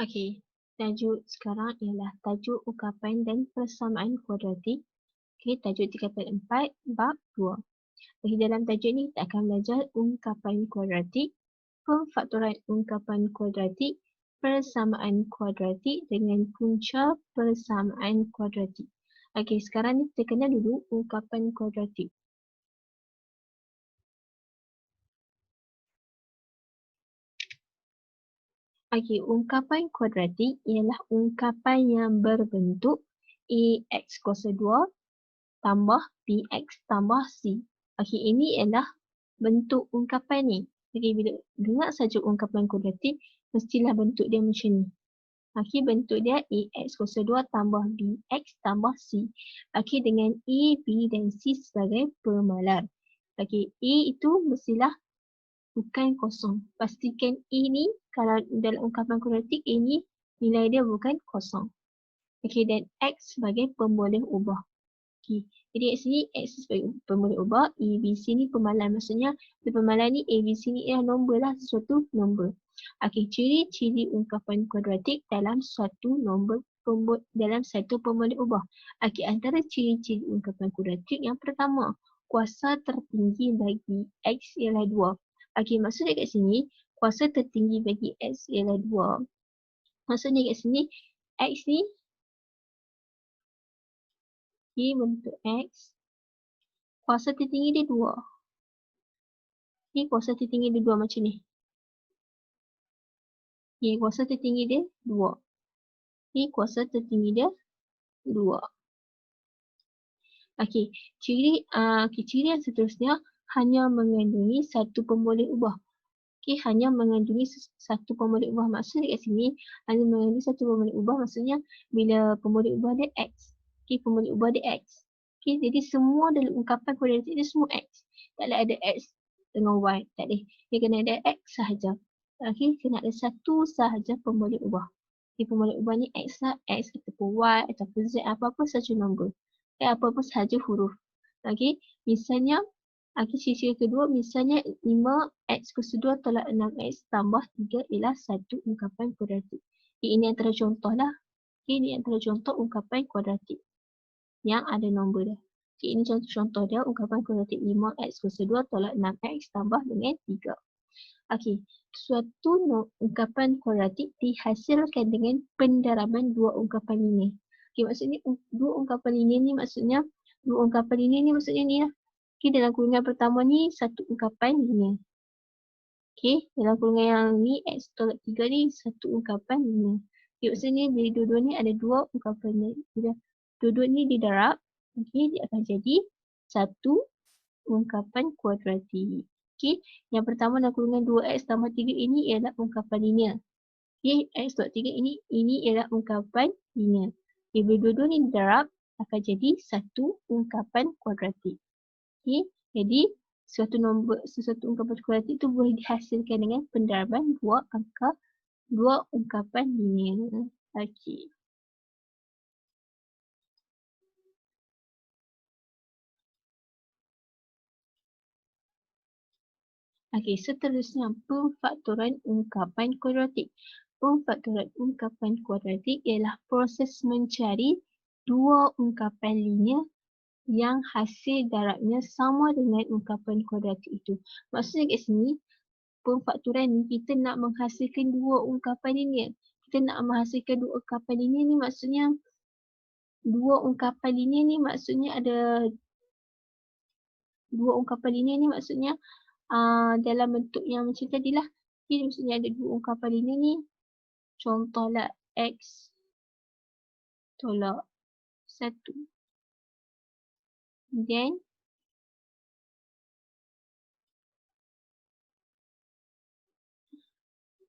Okey, tajuk sekarang ialah tajuk ungkapan dan persamaan kuadratik. Okey, tajuk 3.4 bab 2. Okey, dalam tajuk ni kita akan belajar ungkapan kuadratik, pemfaktoran ungkapan kuadratik, persamaan kuadratik dengan punca persamaan kuadratik. Okey, sekarang ni kita kenal dulu ungkapan kuadratik. Okey, ungkapan kuadratik ialah ungkapan yang berbentuk ax kuasa 2 tambah bx tambah c. Okey, ini ialah bentuk ungkapan ni. Okey, bila dengar saja ungkapan kuadratik, mestilah bentuk dia macam ni. Okey, bentuk dia ax kuasa 2 tambah bx tambah c. Okey, dengan a, b dan c sebagai pemalar. Okey, a itu mestilah bukan kosong. Pastikan a ni, kalau dalam ungkapan kuadratik, a ni nilai dia bukan kosong. Okey, dan x sebagai pemboleh ubah. Okey, jadi kat sini x sebagai pemboleh ubah, a, b, c ni pemalar. Maksudnya pemalar ni a, b, c ni ialah nombor lah, sesuatu nombor. Okey, ciri-ciri ungkapan kuadratik dalam suatu nombor dalam satu pemboleh ubah. Okey, antara ciri-ciri ungkapan kuadratik yang pertama, kuasa tertinggi bagi x ialah 2. Okey, maksudnya kat sini kuasa tertinggi bagi x ialah 2. Maksudnya kat sini x ni bentuk x, kuasa tertinggi dia 2. Ni kuasa tertinggi dia 2 macam ni. Ni kuasa tertinggi dia 2. Ni kuasa tertinggi dia 2. Okey, ciri yang seterusnya hanya mengandungi satu pemboleh ubah. Okey, hanya mengandungi satu pemboleh ubah. Maksudnya kat sini hanya mengandungi satu pemboleh ubah, maksudnya bila pemboleh ubah dia x. Okey, pemboleh ubah dia x. Okey, jadi semua dalam ungkapan kuadratik dia semua x. Tak boleh ada x dengan y, tak boleh. Dia kena ada x sahaja. Okey, kena ada satu sahaja pemboleh ubah. Okey, pemboleh ubah ni x lah, x ataupun y ataupun z, apa-apa sahaja nombor. Okay, apa-apa sahaja huruf. Okey, misalnya ciri-ciri kedua, misalnya 5x kuasa 2 tolak 6x tambah 3 ialah satu ungkapan kuadratik. Okay, ini antara contoh lah. Okay, ini antara contoh ungkapan kuadratik yang ada nombor dia. Okay, ini contoh dia ungkapan kuadratik 5x kuasa 2 tolak 6x tambah dengan 3. Okey, suatu ungkapan kuadratik dihasilkan dengan pendaraban dua ungkapan linear. Okey, maksudnya dua ungkapan linear ni maksudnya ni lah. Okey, dalam kurungan pertama ni satu ungkapan linear. Okey, dalam kurungan yang ni x tolak 3 ni satu ungkapan linear. Okey, maksudnya bila dua-dua ni ada dua ungkapan linear. Bila dua-dua ni didarab, okey, dia akan jadi satu ungkapan kuadratik. Okey, yang pertama dalam kurungan 2x tambah 3 ini ialah ungkapan linear. Okey, x tolak 3 ini ialah ungkapan linear. Okay, bila dua-dua ni didarab akan jadi satu ungkapan kuadratik. Okey, jadi suatu ungkapan kuadratik itu boleh dihasilkan dengan pendaraban dua ungkapan linear. Okey. Okey, seterusnya pemfaktoran ungkapan kuadratik. Pemfaktoran ungkapan kuadratik ialah proses mencari dua ungkapan linear yang hasil darabnya sama dengan ungkapan kuadratik itu. Maksudnya kat sini, pemfaktoran ni kita nak menghasilkan dua ungkapan linear. Kita nak menghasilkan dua ungkapan linear ni maksudnya dua ungkapan linear ni maksudnya dalam bentuk yang macam tadi lah. Jadi maksudnya ada dua ungkapan linear ni. Contohlah x tolak 1.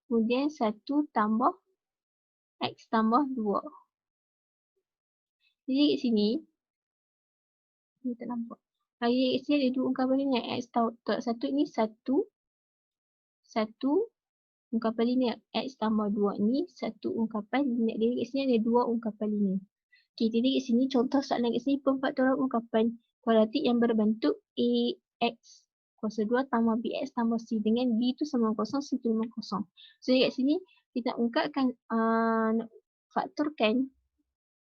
Kemudian 1 tambah x tambah 2. Jadi kat sini, ni tak nampak. Jadi kat sini ada dua ungkapan linear. X tolak 1 ni satu ungkapan linear. X tambah 2 ni satu ungkapan linear. Jadi kat sini ada dua ungkapan linear. Okay, jadi kat sini contoh soalan kat sini pemfaktoran ungkapan kuadratik yang berbentuk ax kuasa 2 tambah bx tambah c dengan b tu sama kosong, c tu sama kosong. So kat sini kita ungkapkan nak faktorkan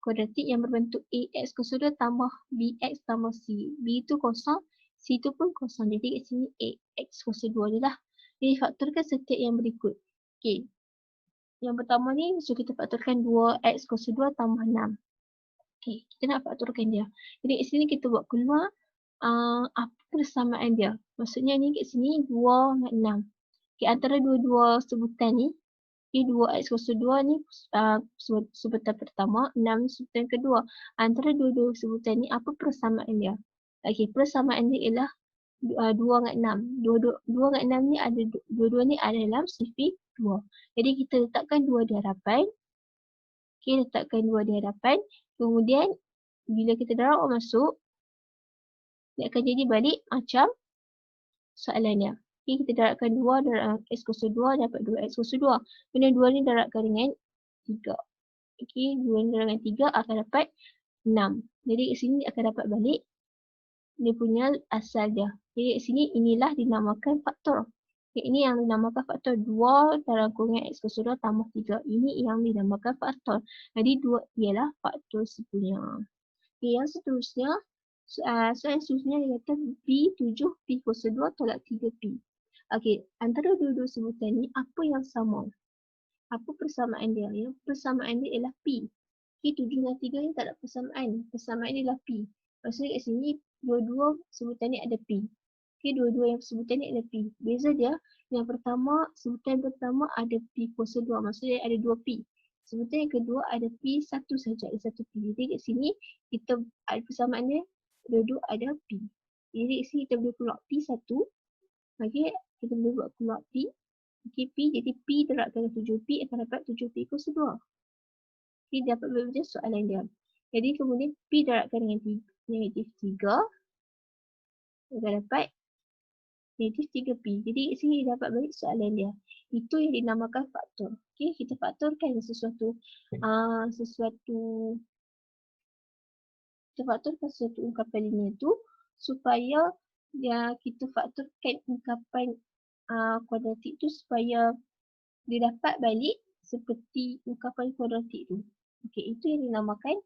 kuadratik yang berbentuk AX kuasa 2 tambah BX tambah C. B itu kosong, C itu pun kosong. Jadi kat sini AX kuasa 2 je lah. Jadi faktorkan setiap yang berikut. Okey. Yang pertama ni, so kita faktorkan 2X kuasa 2 tambah 6. Okey, kita nak faktorkan dia. Jadi kat sini kita buat keluar apa persamaan dia. Maksudnya ni kat sini 2 dengan 6. Okey, antara dua-dua sebutan ni, 2X kuasa 2 ni sebutan pertama, 6 sebutan kedua. Antara dua-dua sebutan ni, apa persamaan dia? Okey, persamaan dia ialah 2 dengan 6. 2 dengan 6 ni ada, dua-dua ni ada dalam sifar 2. Jadi kita letakkan 2 di hadapan. Okey, letakkan 2 di hadapan. Kemudian, bila kita darab masuk, dia akan jadi balik macam soalannya. Okay, kita darabkan 2 darab X kuasa 2 dapat 2X kuasa 2. Kemudian 2 ni darabkan dengan 3. Okay, 2 ni darab dengan 3 akan dapat 6. Jadi kat sini akan dapat balik dia punya asal dia. Jadi kat sini inilah dinamakan faktor. Okay, ini yang dinamakan faktor 2 darab kurungan X kuasa 2 tambah 3. Ini yang dinamakan faktor. Jadi 2 ialah faktor sepunya. Okay, yang seterusnya, soalan seterusnya dia kata P7 P kuasa 2 tolak 3P. Okey, antara dua-dua sebutan ni apa yang sama? Apa persamaan dia? Ya? Persamaan dia ialah P. Okay, 7 dengan 3 ni tak ada persamaan. Persamaan dia ialah P. Maksudnya kat sini dua-dua sebutan ni ada P. Okay, dua-dua yang sebutan ni ada P. Beza dia, yang pertama, sebutan pertama ada P kuasa 2. Maksudnya ada 2 P. Sebutan yang kedua ada P satu saja, ada 1 P. Jadi kat sini kita ada persamaan dia, dua-dua ada P. Jadi kat sini kita boleh keluar P1. Okay, kita boleh buat keluar P. Okay, P. Jadi P darabkan 7P akan dapat 7P kuasa 2. Okay, dapat berbeza soalan dia. Jadi kemudian P darabkan dengan negatif 3 akan dapat negatif 3P. Jadi kat sini dapat balik soalan dia. Itu yang dinamakan faktor. Okay, kita faktorkan sesuatu kita faktorkan sesuatu ungkapan linear tu supaya kita faktorkan ungkapan kuadratik tu supaya dia dapat balik seperti ungkapan kuadratik tu. Okey, itu yang dinamakan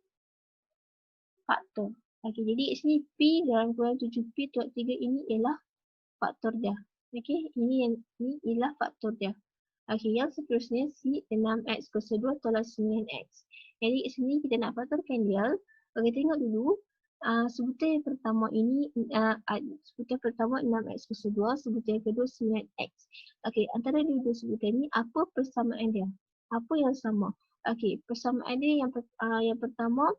faktor. Okey, jadi kat sini P dalam kurang 7P tolak 3 ini ialah faktor dia. Okey, ini ialah faktor dia. Okey, yang seterusnya C 6X kuasa 2 tolak 9X. Jadi kat sini kita nak faktorkan dia. Okey, tengok dulu. Sebutan yang pertama ini, sebutan pertama 6X kuasa 2, sebutan yang kedua 9X. Okey, antara dua sebutan ini, apa persamaan dia? Apa yang sama? Okey, persamaan dia yang pertama,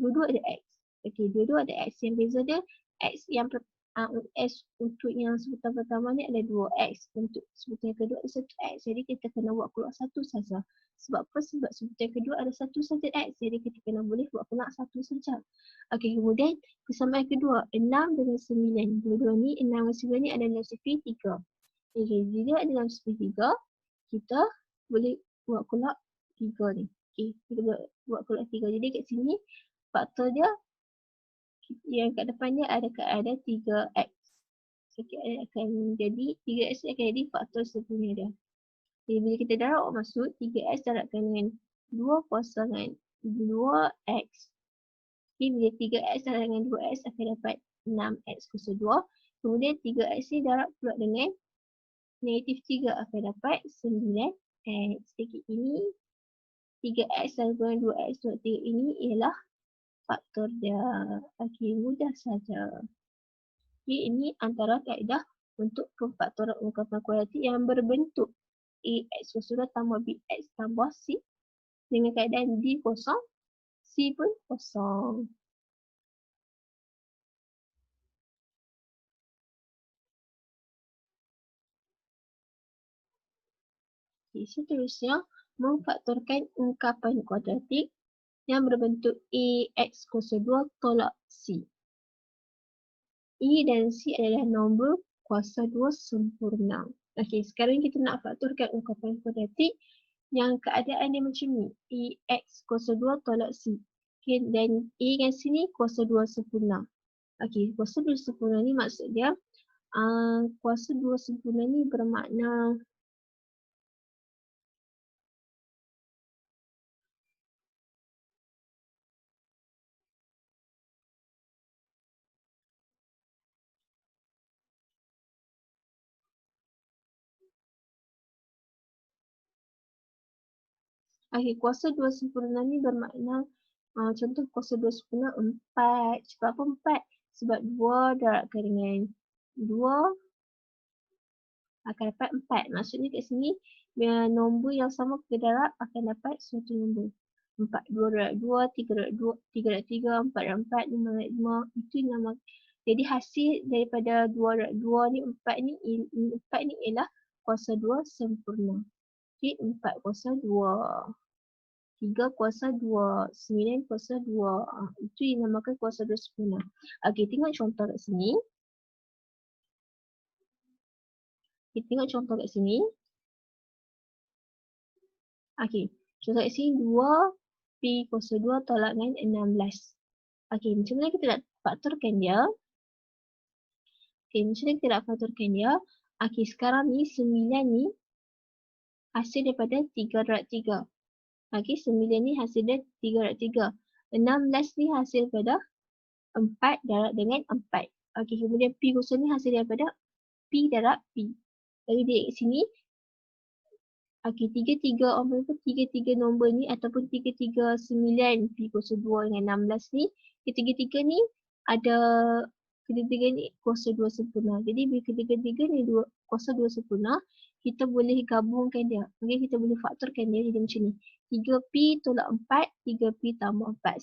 dua-dua ada X. Okey, dua-dua ada X. Yang beza dia, X S untuk yang sebutan pertama ni ada 2X. Untuk sebutan yang kedua ada 1X. Jadi kita kena buat keluar satu saja. Sebab apa? Sebab sebutan yang kedua ada satu saja X. Jadi kita kena boleh buat keluar satu saja. Okey, kemudian persamaan kedua, 6 dengan 9. Dua-dua ni, 6 dengan 9 ni ada dalam sifar 3. Okey, jika ada dalam sifar 3, kita boleh buat keluar 3 ni. Okey, kita buat keluar 3. Jadi kat sini, faktor dia yang kat depan dia ada 3X. Okey, akan jadi 3X akan jadi faktor sepunya dia. Jadi bila kita darab masuk, 3X darabkan dengan 2 kuasa dengan 2X. Okay, bila 3X darab dengan 2X akan dapat 6X kuasa 2. Kemudian 3X ni darab pula dengan negatif 3 akan dapat 9X. Sedikit ini 3X darab dengan 2X darab 3 ini ialah faktor dia. Okey, mudah saja. Okay, ini antara kaedah untuk pemfaktoran ungkapan kuadratik yang berbentuk AX kuasa 2 tambah BX tambah C dengan keadaan D kosong, C pun kosong. Okay, seterusnya, memfaktorkan ungkapan kuadratik yang berbentuk AX kuasa 2 tolak C. E dan C adalah nombor kuasa 2 sempurna. Okey, sekarang kita nak faktorkan ungkapan kuadratik yang keadaan dia macam ni. AX kuasa 2 tolak C. Okay, dan A dengan C ni kuasa 2 sempurna. Okey, kuasa 2 sempurna ni maksud dia kuasa 2 sempurna ni bermakna Okey, kuasa 2 sempurna ni bermakna contoh kuasa 2 sempurna 4. Sebab apa 4? Sebab 2 darabkan dengan 2 akan dapat 4. Maksudnya kat sini nombor yang sama kita darab akan dapat suatu nombor. 4, 2 darab 2, 3 darab 2, 3 darab 3, 4 darab 4, 5 darab 5. Itu nama. Jadi hasil daripada 2 darab 2 ni 4 ni 4 ni ialah kuasa 2 sempurna. Okey, 4 kuasa 2. 3 kuasa 2, 9 kuasa 2. Itu dinamakan kuasa 2 sempurna. Okey, tengok contoh kat sini. Kita tengok contoh kat sini. Okey, contoh kat sini 2 P kuasa 2 tolak dengan 16. Okey, macam mana kita nak faktorkan dia? Okey, macam mana kita nak faktorkan dia? Okey, sekarang ni 9 ni hasil daripada 3 darab 3. Okey, 9 ni hasil dia 3 darab 3. 16 ni hasil daripada 4 darab dengan 4. Okey, kemudian P kuasa ni hasil daripada P darab P. Jadi di sini, okey, 3 nombor ni ataupun 9 P kuasa 2 dengan 16 ni, ketiga-tiga ni ada ketiga-tiga ni kuasa 2 sempurna. Jadi bila ketiga-tiga ni kuasa 2 sempurna, kita boleh gabungkan dia. Okey, kita boleh faktorkan dia jadi macam ni. 3P tolak 4, 3P tambah 4.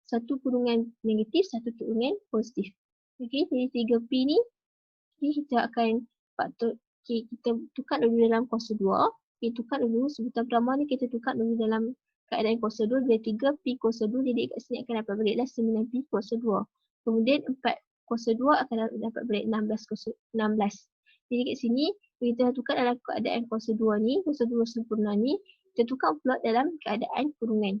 Satu kurungan negatif, satu kurungan positif. Okey, jadi 3P ni kita akan faktor. Okay, kita tukar dulu dalam kuasa 2. Okay, tukar dulu sebutan pertama ni kita tukar dulu dalam keadaan kuasa 2. Bila 3 P kuasa 2, jadi kat sini akan dapat baliklah 9 P kuasa 2. Kemudian 4 kuasa 2 akan dapat balik 16 kuasa 16. Jadi kat sini kita tukar dalam keadaan kuasa 2 ni, kuasa 2 sempurna ni, kita tukar pula dalam keadaan kurungan.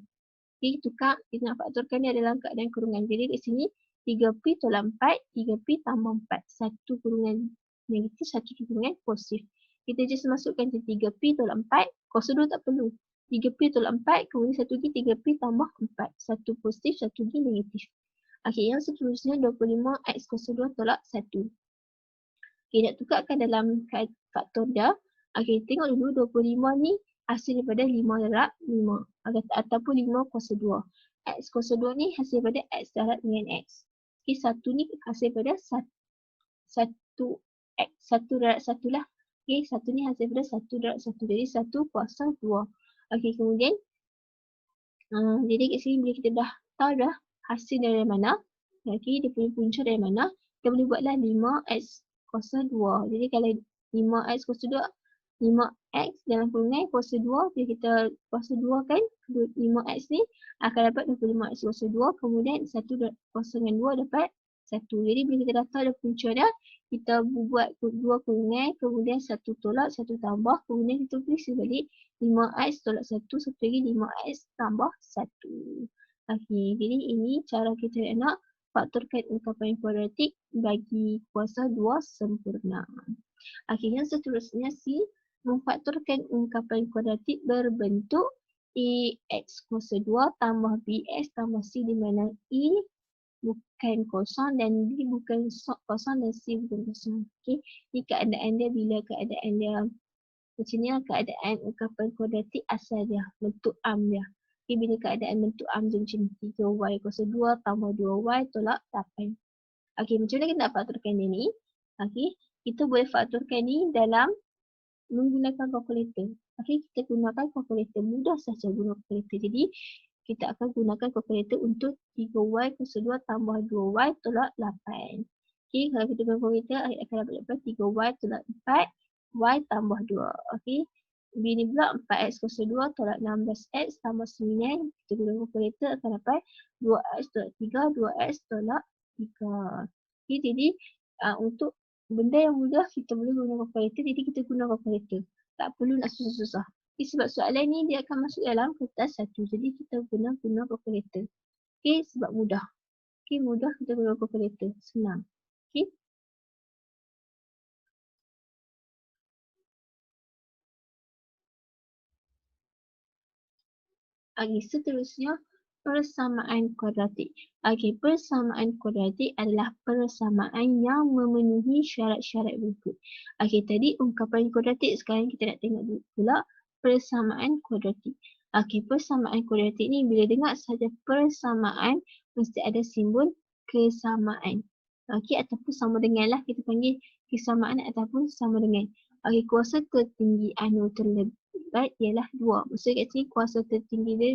Okay, tukar, kita nak faktorkan dia dalam keadaan kurungan. Jadi kat sini 3P tolak 4, 3P tambah 4. Satu kurungan negatif, satu kurungan positif. Kita just masukkan 3P tolak 4, kuasa 2 tak perlu. 3P tolak 4, kemudian satu lagi 3P tambah 4. Satu positif, satu lagi negatif. Okey, yang seterusnya 25X kuasa 2 tolak 1. Okey, nak tukarkan dalam faktor dia. Okey, tengok dulu 25 ni hasil daripada 5 darab 5 ataupun 5 kuasa 2. X kuasa 2 ni hasil daripada X darab dengan X. Okey, 1 ni hasil daripada 1 X, 1 darab 1 lah. Okey, 1 ni hasil daripada 1 darab 1. Jadi 1 kuasa 2. Okey, kemudian jadi kat sini bila kita dah tahu dah hasil dari mana, okey, dia punya punca dari mana, kita boleh buatlah 5X kuasa 2. Jadi kalau 5X kuasa 2, 5X dalam kurungan kuasa 2, bila kita kuasa 2 kan, 5X ni akan dapat 25X kuasa 2, kemudian 1 kuasa dengan 2 dapat 1. Jadi bila kita dah tahu dah punca dia, kita buat 2 kurungan, kemudian 1 tolak, 1 tambah, kemudian kita tulis balik 5X tolak 1, satu lagi 5X tambah 1. Okey, jadi ini cara kita nak faktorkan ungkapan kuadratik bagi kuasa 2 sempurna. Okey, yang seterusnya C, memfaktorkan ungkapan kuadratik berbentuk AX kuasa 2 tambah BX tambah C di mana E bukan kosong dan B bukan kosong dan C bukan kosong. Okey, ini keadaan dia bila keadaan dia macam ni lah keadaan ungkapan kuadratik asal dia, bentuk am dia. Okay, bila keadaan bentuk am dia macam ni, 3y kuasa 2 tambah 2y tolak 8. Okay, macam mana kita nak faktorkan dia ni? Okay, kita boleh faktorkan ni dalam menggunakan kalkulator. Okay, kita gunakan kalkulator, mudah saja guna kalkulator. Jadi, kita akan gunakan kalkulator untuk 3y kuasa 2 tambah 2y tolak 8. Okay, kalau kita guna kalkulator, akan dapat 3y tolak 4. Y tambah 2. Okey. Ini pula 4X kuasa 2 tolak 16X tambah 9. Kita guna kalkulator akan dapat 2X tolak 3, 2X tolak 3. Okey, jadi untuk benda yang mudah kita boleh guna kalkulator, jadi kita guna kalkulator. Tak perlu nak susah-susah. Okay, sebab soalan ni dia akan masuk dalam kertas 1. Jadi kita guna kalkulator. Okey, sebab mudah. Okey, mudah kita guna kalkulator. Senang. Okey. Okey, seterusnya persamaan kuadratik. Okey, persamaan kuadratik adalah persamaan yang memenuhi syarat-syarat berikut. Okey, tadi ungkapan kuadratik, sekarang kita nak tengok pula persamaan kuadratik. Okey, persamaan kuadratik ni bila dengar saja persamaan mesti ada simbol kesamaan. Okey, ataupun sama dengan lah, kita panggil kesamaan ataupun sama dengan. Okey, kuasa tertinggi anu terlebat ialah 2. Maksudnya kat sini kuasa tertinggi dia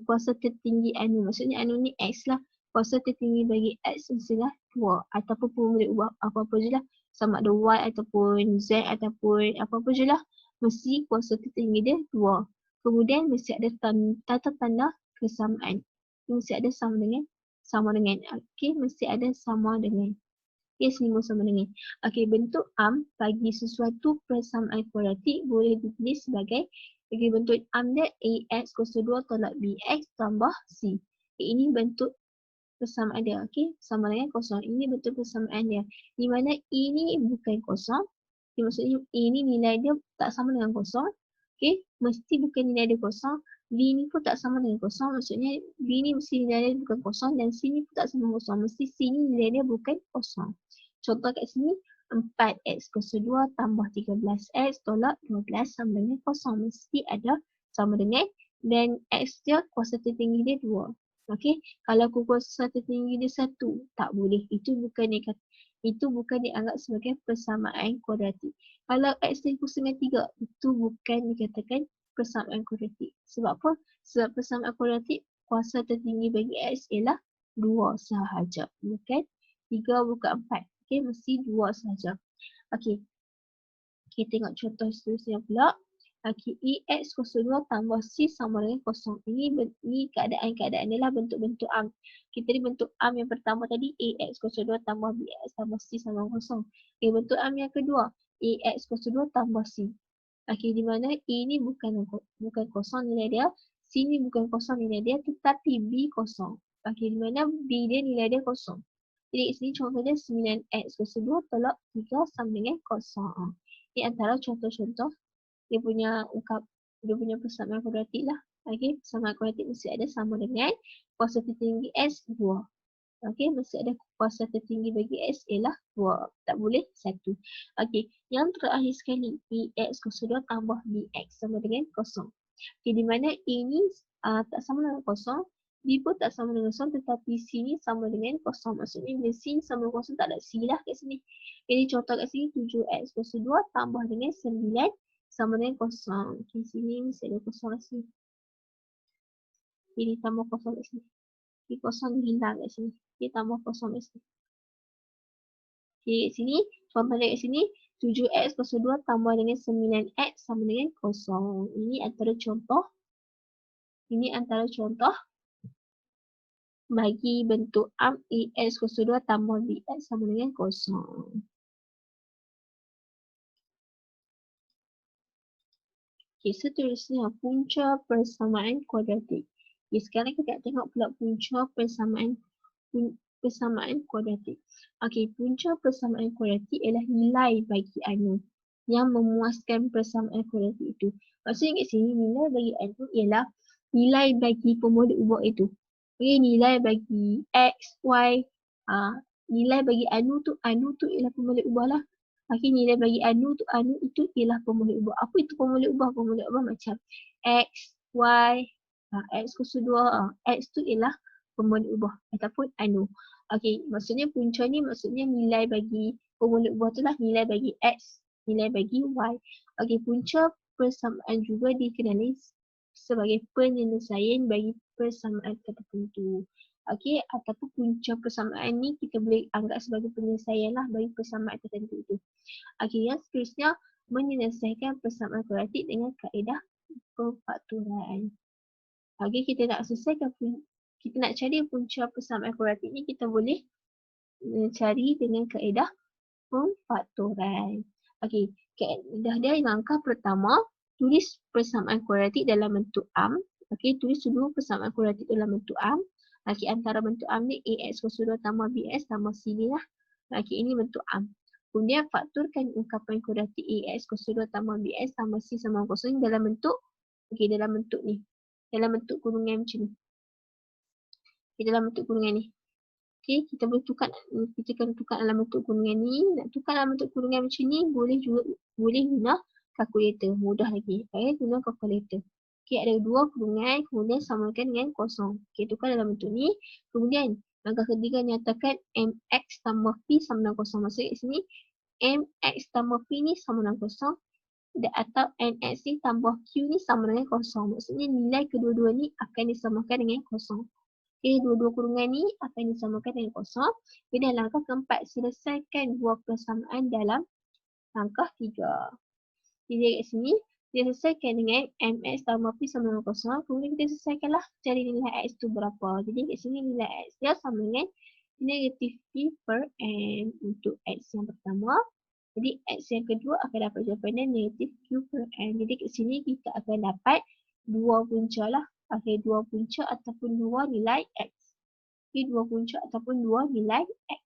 kuasa tertinggi anu. Maksudnya anu ni X lah. Kuasa tertinggi bagi X mestilah 2. Ataupun pun boleh ubah apa-apa je lah. Sama ada Y ataupun Z ataupun apa-apa je lah. Mesti kuasa tertinggi dia 2. Kemudian mesti ada tata tanda kesamaan. Mesti ada sama dengan. Okey, mesti ada sama dengan. Okey, semua sama dengan. Okey, bentuk bagi sesuatu persamaan kuadratik boleh ditulis sebagai bentuk dia AX kuasa 2 tolak BX tambah C. Okay, ini bentuk persamaan dia. Okey, sama dengan kosong. Ini bentuk persamaan dia. Di mana ini bukan kosong. Okay, maksudnya ini nilai dia tak sama dengan kosong. Okey, mesti bukan nilai dia kosong. B ni pun tak sama dengan kosong. Maksudnya B ni mesti nilai dia bukan kosong dan C ni pun tak sama dengan kosong. Mesti C ni nilai dia bukan kosong. Contoh kat sini 4x kuasa 2 tambah 13x tolak 12 sama dengan kosong. Mesti ada sama dengan dan x dia kuasa tertinggi dia 2. Okey, kalau kuasa tertinggi dia 1, tak boleh. Itu bukan dianggap sebagai persamaan kuadratik. Kalau x dia kuasa dengan 3, itu bukan dikatakan persamaan kuadratik. Sebab apa? Sebab persamaan kuadratik kuasa tertinggi bagi x ialah 2 sahaja. Bukan 3, bukan 4. Okey, mesti 2 sahaja. Okey. Kita tengok contoh seterusnya pula. Okey, EX kuasa 2 tambah C sama dengan kosong. Ini keadaan-keadaan ni lah bentuk-bentuk Kita ni bentuk yang pertama tadi AX kuasa 2 tambah BX tambah C sama dengan kosong. Okey, bentuk yang kedua AX kuasa 2 tambah C. Okey, di mana A ni bukan kosong nilai dia, C ni bukan kosong nilai dia, tetapi B kosong. Okey, di mana B dia nilai dia kosong. Jadi kat sini contoh dia 9x kuasa 2 tolak 3 sama dengan kosong. Ini antara contoh-contoh dia punya persamaan kuadratik lah. Okey, persamaan kuadratik mesti ada sama dengan kuasa tertinggi S 2. Okey, mesti ada kuasa tertinggi bagi S ialah 2. Tak boleh 1. Okey, yang terakhir sekali BX kuasa 2 tambah BX sama dengan kosong. Okey, di mana A ni tak sama dengan kosong, B pun tak sama dengan kosong, tetapi C ni sama dengan kosong. Maksudnya bila C ni sama dengan kosong, tak ada C lah kat sini. Jadi contoh kat sini 7x kuasa 2 tambah dengan 9 sama dengan kosong. Okey, sini mesti ada kosong kat sini. Jadi tambah kosong kat sini. Okey, kosong hilang kat sini. Okey, tambah kosong kat sini. Okey, kat sini, contoh kat sini 7x kuasa 2 tambah dengan 9x sama dengan kosong. Ini antara contoh bagi bentuk EX kuasa 2 tambah BX sama dengan kosong. Okey, seterusnya punca persamaan kuadratik. Okey, sekarang kita tengok pula punca persamaan kuadratik. Okey, punca persamaan kuadratik ialah nilai bagi anu yang memuaskan persamaan kuadratik itu. Maksudnya kat sini nilai bagi anu ialah nilai bagi pemolek ubah itu. Okey, nilai bagi x, y, nilai bagi anu tu ialah pemolek ubah lah. Okey, nilai bagi anu itu ialah pemolek ubah. Apa itu pemolek ubah? Pemolek ubah macam x, y, x kuasa 2, x tu ialah pemolek ubah ataupun anu. Okey, maksudnya punca ni maksudnya nilai bagi pemolek ubah tu lah nilai bagi x, nilai bagi y. Okey, punca persamaan juga dikenali sebagai penyelesaian bagi persamaan tertentu. Okey, ataupun punca persamaan ni kita boleh anggap sebagai penyelesaian lah bagi persamaan tertentu itu. Okey, yang seterusnya menyelesaikan persamaan kuadratik dengan kaedah pemfaktoran. Okey, kita nak cari punca persamaan kuadratik ni, kita boleh cari dengan kaedah pemfaktoran. Okey, kaedah dia langkah pertama, tulis persamaan kuadratik dalam bentuk Okey, tulis dulu persamaan kuadratik dalam bentuk Okey, antara bentuk ni AX kuasa 2 tambah BX tambah C ni lah. Okey, ini bentuk Kemudian fakturkan ungkapan kuadratik AX kuasa 2 tambah BX tambah C sama kosong dalam bentuk ni. Dalam bentuk kurungan macam ni. Okey, dalam bentuk kurungan ni. Okey, kita akan tukar dalam bentuk kurungan ni. Nak tukar dalam bentuk kurungan macam ni boleh guna kalkulator. Mudah lagi. Okay, guna kalkulator. Okay, ada dua kurungan, kemudian samakan dengan kosong. Okay, tukar dalam bentuk ni. Kemudian, langkah ketiga nyatakan mx tambah p sama dengan kosong. Maksudnya kat sini, mx tambah p ni sama dengan kosong. Atau nx ni tambah q ni sama dengan kosong. Maksudnya nilai kedua-dua ni akan disamakan dengan kosong. Okay, dua-dua kurungan ni akan disamakan dengan kosong. Kemudian langkah keempat, selesaikan dua persamaan dalam langkah 3. Jadi kat sini, kita selesaikan dengan mx tambah p sama dengan kosong. Kemudian kita selesaikanlah cari nilai x tu berapa. Jadi kat sini nilai x dia sama dengan negatif p per n untuk x yang pertama. Jadi x yang kedua akan dapat jawapannya negatif q per n. Jadi kat sini kita akan dapat dua punca lah. Okay, dua punca ataupun dua nilai x. Okay, dua punca ataupun dua nilai x.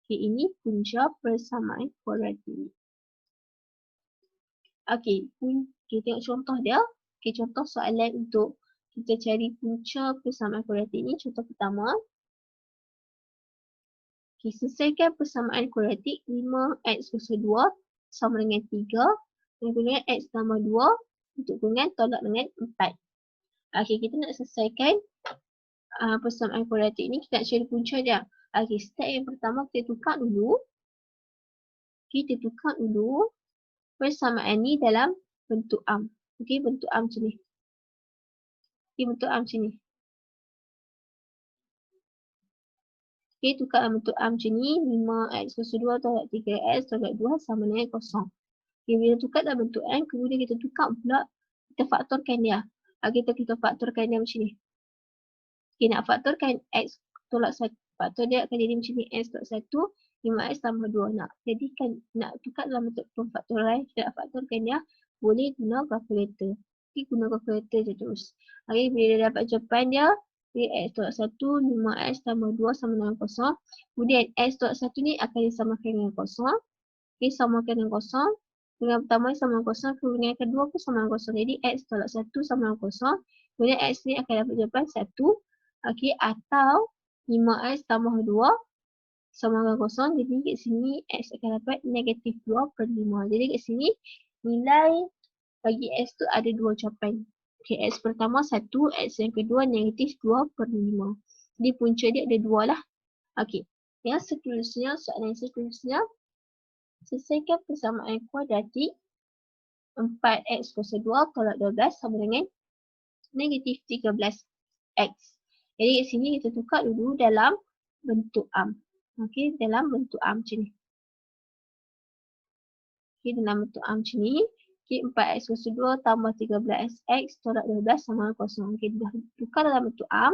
Okay, ini punca persamaan kuadratik. Okay, kita tengok contoh dia. Okay, contoh soalan untuk kita cari punca persamaan kuadratik ni. Contoh pertama. Okay, selesaikan persamaan kuadratik 5x kuasa 2 sama dengan 3. Dan kemudian x tambah 2 untuk kurungan tolak dengan 4. Okay, kita nak selesaikan persamaan kuadratik ni. Kita nak cari punca dia. Okay, step yang pertama kita tukar dulu. Kita tukar dulu persamaan ni dalam bentuk am. Okay, bentuk am macam ni. Okay, bentuk am macam ni. Okay, tukar dalam bentuk am macam ni. 5x kuasa 2 tolak 3x tolak 2 sama dengan kosong. Okay, bila tukar dalam bentuk am, kemudian kita tukar pula, kita faktorkan dia. Okay, kita faktorkan dia macam ni. Okay, nak faktorkan x tolak 1. Faktor dia akan jadi macam ni. X tolak 1, 5x tambah 2. Nak tukar dalam bentuk pemfaktoran, kita nak faktorkan dia, boleh guna kalkulator. Okay, guna kalkulator je terus. Okay, bila dah dapat jawapan dia, x tolak 1, 5x tambah 2 sama dengan kosong. Kemudian x tolak 1 ni akan disamakan dengan kosong. Okay, samakan dengan kosong. Dengan pertama sama dengan kosong, kemudian yang kedua pun sama dengan kosong. Jadi x tolak 1 sama dengan kosong. Kemudian x ni akan dapat jawapan 1. Okay, atau 5x tambah 2 sama dengan kosong. Jadi kat sini x akan dapat negatif 2 per 5. Jadi kat sini nilai bagi x tu ada dua jawapan. Okay, x pertama 1, x yang kedua negatif 2 per 5. Jadi punca dia ada 2 lah. Okay, yang seterusnya, soalan seterusnya. Selesaikan persamaan kuadratik 4x kuasa 2 tolak 12 sama dengan negatif 13x. Jadi kat sini kita tukar dulu dalam bentuk am. Okey, dalam bentuk am macam ni. Okey, dalam bentuk am macam ni. Okey, 4x kuasa 2 tambah 13x tolak 12 sama dengan kosong. Okey, dah tukar dalam bentuk am.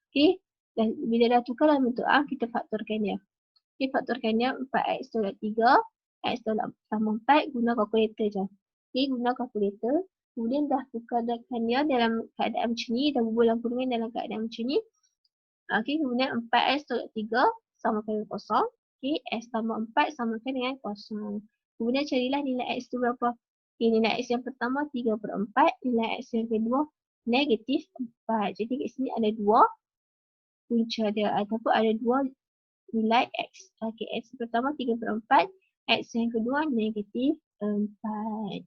Okey, bila dah tukar dalam bentuk am, kita faktorkan dia. Okey, faktorkan dia 4x tolak 3. X tolak tambah 4 guna kalkulator je. Okay, guna kalkulator. Kemudian dah tukarkan dia dalam keadaan macam ni. Dah bubuh kurungan dalam keadaan macam ni. Okay, kemudian 4x tolak 3 samakan dengan kosong. Okay, x tambah 4 samakan dengan kosong. Kemudian carilah nilai x tu berapa. Okay, nilai x yang pertama 3 per 4. Nilai x yang kedua negatif 4. Jadi kat sini ada dua punca dia. Ataupun ada dua nilai x. Okay, x pertama 3 per 4. X yang kedua negatif 4.